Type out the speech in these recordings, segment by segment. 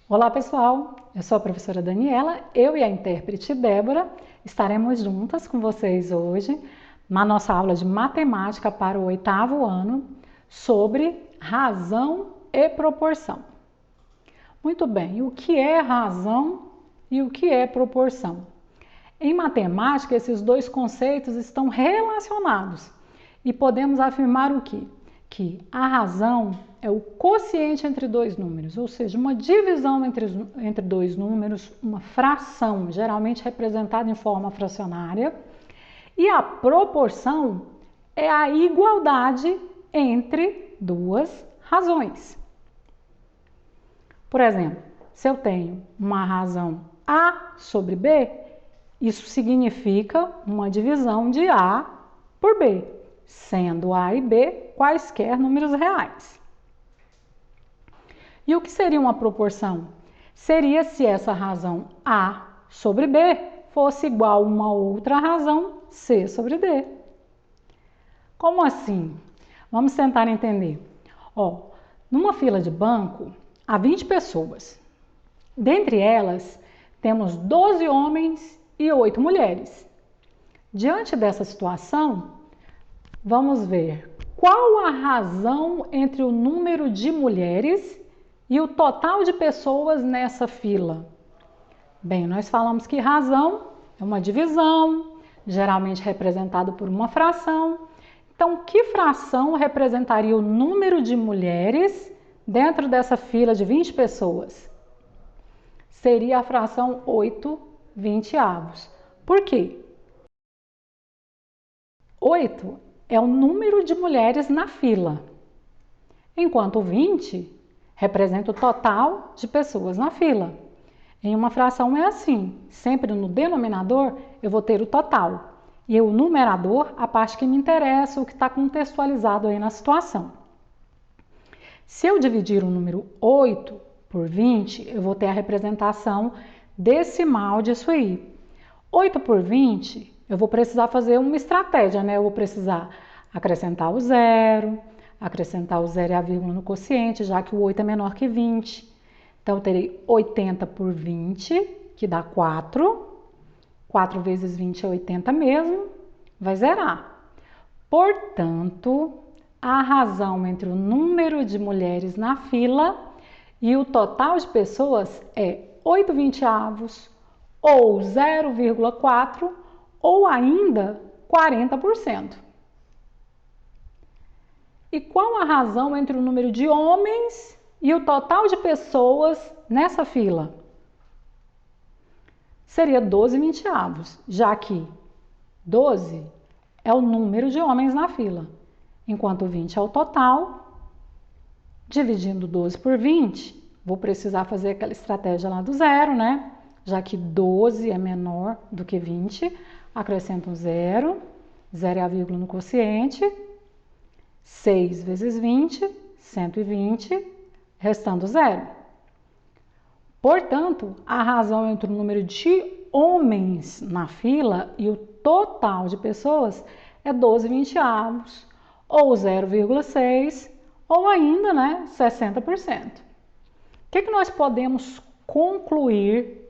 Olá pessoal, eu sou a professora Daniela, eu e a intérprete Débora estaremos juntas com vocês hoje na nossa aula de matemática para o 8º ano sobre razão e proporção. Muito bem, o que é razão e o que é proporção? Em matemática, esses dois conceitos estão relacionados e podemos afirmar o quê? Que a razão é o quociente entre dois números, ou seja, uma divisão entre dois números, uma fração, geralmente representada em forma fracionária, e a proporção é a igualdade entre duas razões. Por exemplo, se eu tenho uma razão A sobre B, isso significa uma divisão de A por B, sendo A e B quaisquer números reais. E o que seria uma proporção? Seria se essa razão A sobre B fosse igual a uma outra razão C sobre D. Como assim? Vamos tentar entender. Numa fila de banco, há 20 pessoas. Dentre elas, temos 12 homens e 8 mulheres. Diante dessa situação, vamos ver qual a razão entre o número de mulheres e o total de pessoas nessa fila. Bem, nós falamos que razão é uma divisão, geralmente representado por uma fração. Então, que fração representaria o número de mulheres dentro dessa fila de 20 pessoas? Seria a fração 8/20. Por quê? 8 é o número de mulheres na fila, enquanto 20 representa o total de pessoas na fila. Em uma fração é assim, sempre no denominador eu vou ter o total e o numerador, a parte que me interessa, o que está contextualizado aí na situação. Se eu dividir o número 8 por 20, eu vou ter a representação decimal disso aí. 8 por 20, eu vou precisar fazer uma estratégia, né? Eu vou precisar acrescentar o zero e a vírgula no quociente, já que o 8 é menor que 20. Então, eu terei 80 por 20, que dá 4. 4 vezes 20 é 80 mesmo, vai zerar. Portanto, a razão entre o número de mulheres na fila e o total de pessoas é 8/20, ou 0,4, ou ainda 40%. E qual a razão entre o número de homens e o total de pessoas nessa fila? Seria 12/20, já que 12 é o número de homens na fila, enquanto 20 é o total. Dividindo 12 por 20, vou precisar fazer aquela estratégia lá do zero, né? Já que 12 é menor do que 20, acrescento um zero é a vírgula no quociente, 6 vezes 20, 120, restando zero. Portanto, a razão entre o número de homens na fila e o total de pessoas é 12/20, ou 0,6, ou ainda, né, 60%. O que nós podemos concluir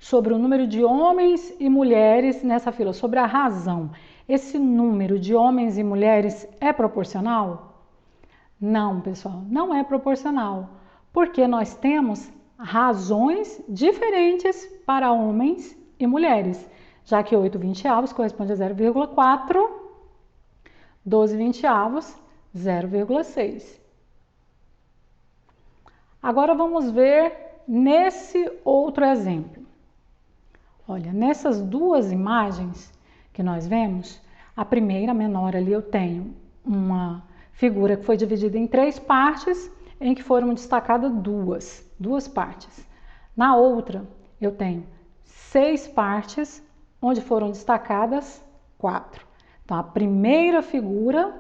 sobre o número de homens e mulheres nessa fila, sobre a razão? Esse número de homens e mulheres é proporcional? Não, pessoal, não é proporcional, porque nós temos razões diferentes para homens e mulheres, já que 8/20 corresponde a 0,4, 12/20, 0,6. Agora vamos ver nesse outro exemplo. Olha, nessas duas imagens que nós vemos, a primeira, menor ali, eu tenho uma figura que foi dividida em 3 partes, em que foram destacadas duas partes. Na outra, eu tenho 6 partes, onde foram destacadas 4. Então, a primeira figura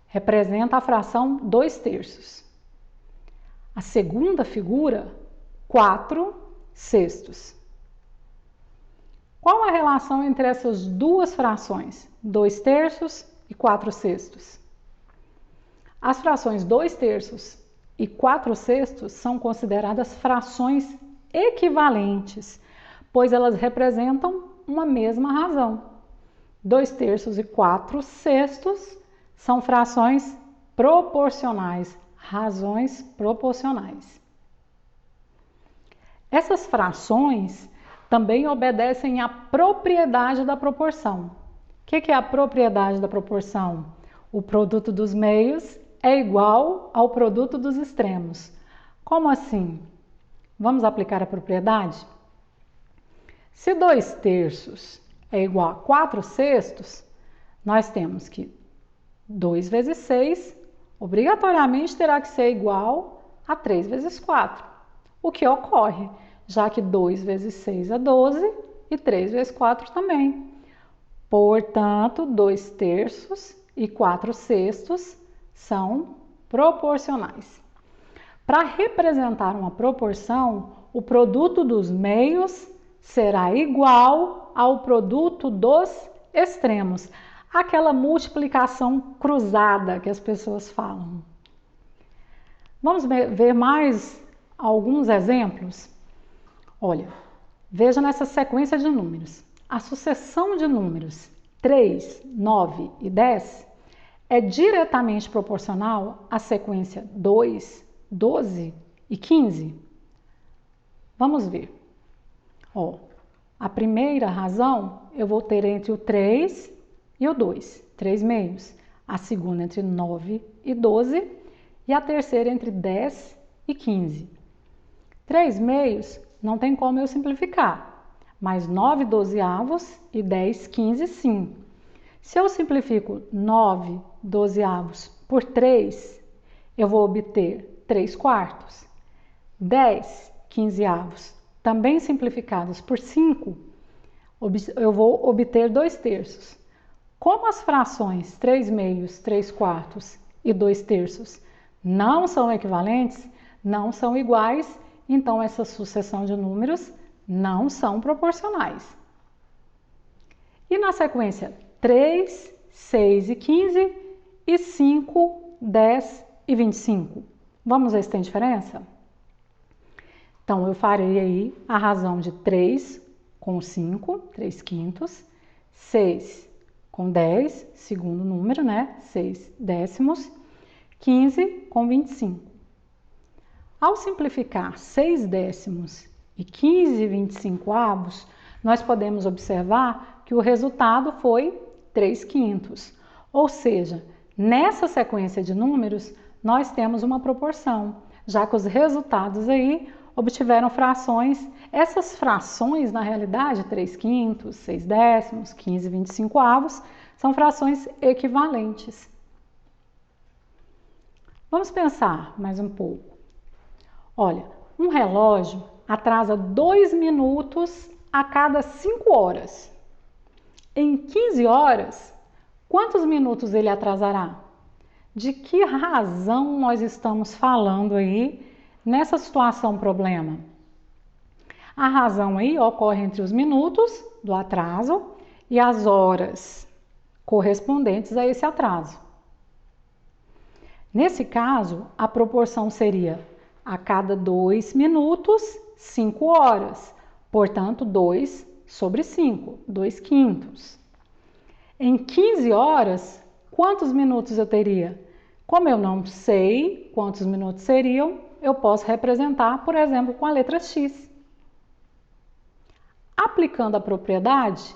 representa a fração 2/3. A segunda figura, 4/6. Qual a relação entre essas duas frações, 2/3 e 4/6? As frações 2/3 e 4/6 são consideradas frações equivalentes, pois elas representam uma mesma razão. 2/3 e 4/6 são frações proporcionais, razões proporcionais. Essas frações também obedecem à propriedade da proporção. O que é a propriedade da proporção? O produto dos meios é igual ao produto dos extremos. Como assim? Vamos aplicar a propriedade? Se 2/3 é igual a 4/6, nós temos que 2 vezes 6 obrigatoriamente terá que ser igual a 3 vezes 4. O que ocorre, já que 2 vezes 6 é 12 e 3 vezes 4 também. Portanto, 2/3 e 4/6 são proporcionais. Para representar uma proporção, o produto dos meios será igual ao produto dos extremos. Aquela multiplicação cruzada que as pessoas falam. Vamos ver mais alguns exemplos? Olha, veja nessa sequência de números. A sucessão de números 3, 9 e 10 é diretamente proporcional à sequência 2, 12 e 15? Vamos ver. A primeira razão eu vou ter entre o 3 e o 2, 3 meios. A segunda entre 9 e 12 e a terceira entre 10 e 15. 3 meios não tem como eu simplificar, mas 9 dozeavos e 10 15 sim. Se eu simplifico 9 dozeavos por 3, eu vou obter 3/4. 10 quinzeavos, também simplificados por 5, eu vou obter 2/3. Como as frações 3 meios, 3/4 e 2/3 não são equivalentes, não são iguais, então essa sucessão de números não são proporcionais. E na sequência 3, 6 e 15 e 5, 10 e 25. Vamos ver se tem diferença? Então eu farei aí a razão de 3 com 5, 3/5, 6 com 10, segundo número, né? 6 décimos, 15 com 25. Ao simplificar 6 décimos e 15 25avos, nós podemos observar que o resultado foi 3/5. Ou seja, nessa sequência de números, nós temos uma proporção, já que os resultados aí obtiveram frações. Essas frações, na realidade, 3/5, 6 décimos, 15 25avos, são frações equivalentes. Vamos pensar mais um pouco. Olha, um relógio atrasa 2 minutos a cada 5 horas. Em 15 horas, quantos minutos ele atrasará? De que razão nós estamos falando aí nessa situação problema? A razão aí ocorre entre os minutos do atraso e as horas correspondentes a esse atraso. Nesse caso, a proporção seria a cada 2 minutos, 5 horas. Portanto, 2 sobre 5, 2/5. Em 15 horas, quantos minutos eu teria? Como eu não sei quantos minutos seriam, eu posso representar, por exemplo, com a letra X. Aplicando a propriedade,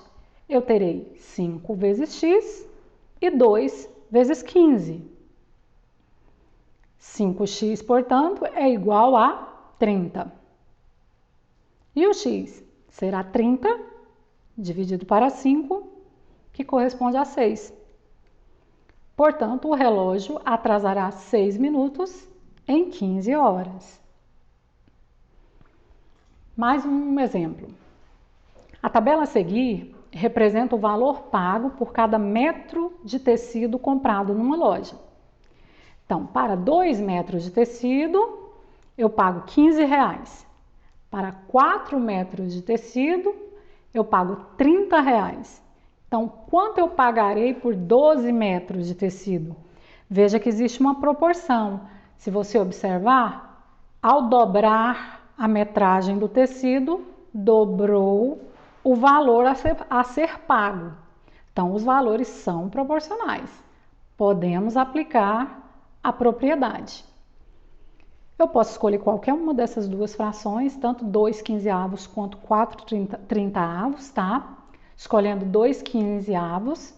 eu terei 5 vezes X e 2 vezes 15. 5x, portanto, é igual a 30. E o x será 30 dividido para 5, que corresponde a 6. Portanto, o relógio atrasará 6 minutos em 15 horas. Mais um exemplo. A tabela a seguir representa o valor pago por cada metro de tecido comprado numa loja. Então, para 2 metros de tecido, eu pago R$15. Para 4 metros de tecido, eu pago R$30. Então, quanto eu pagarei por 12 metros de tecido? Veja que existe uma proporção. Se você observar, ao dobrar a metragem do tecido, dobrou o valor a ser pago. Então, os valores são proporcionais. Podemos aplicar a propriedade. Eu posso escolher qualquer uma dessas duas frações, tanto 2/15 quanto 4/30, tá? Escolhendo 2/15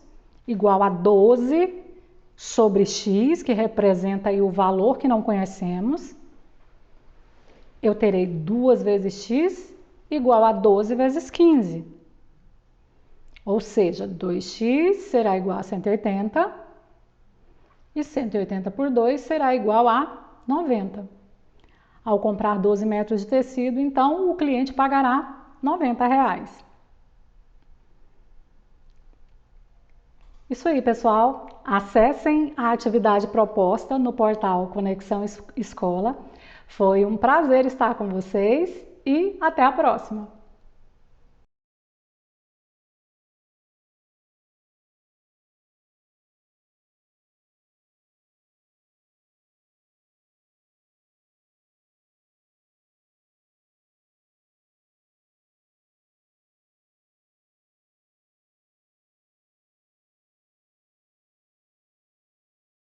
igual a 12 sobre x, que representa aí o valor que não conhecemos. Eu terei 2 vezes x igual a 12 vezes 15. Ou seja, 2x será igual a 180 e 180 por 2 será igual a 90. Ao comprar 12 metros de tecido, então o cliente pagará R$90. Isso aí, pessoal. Acessem a atividade proposta no portal Conexão Escola. Foi um prazer estar com vocês e até a próxima!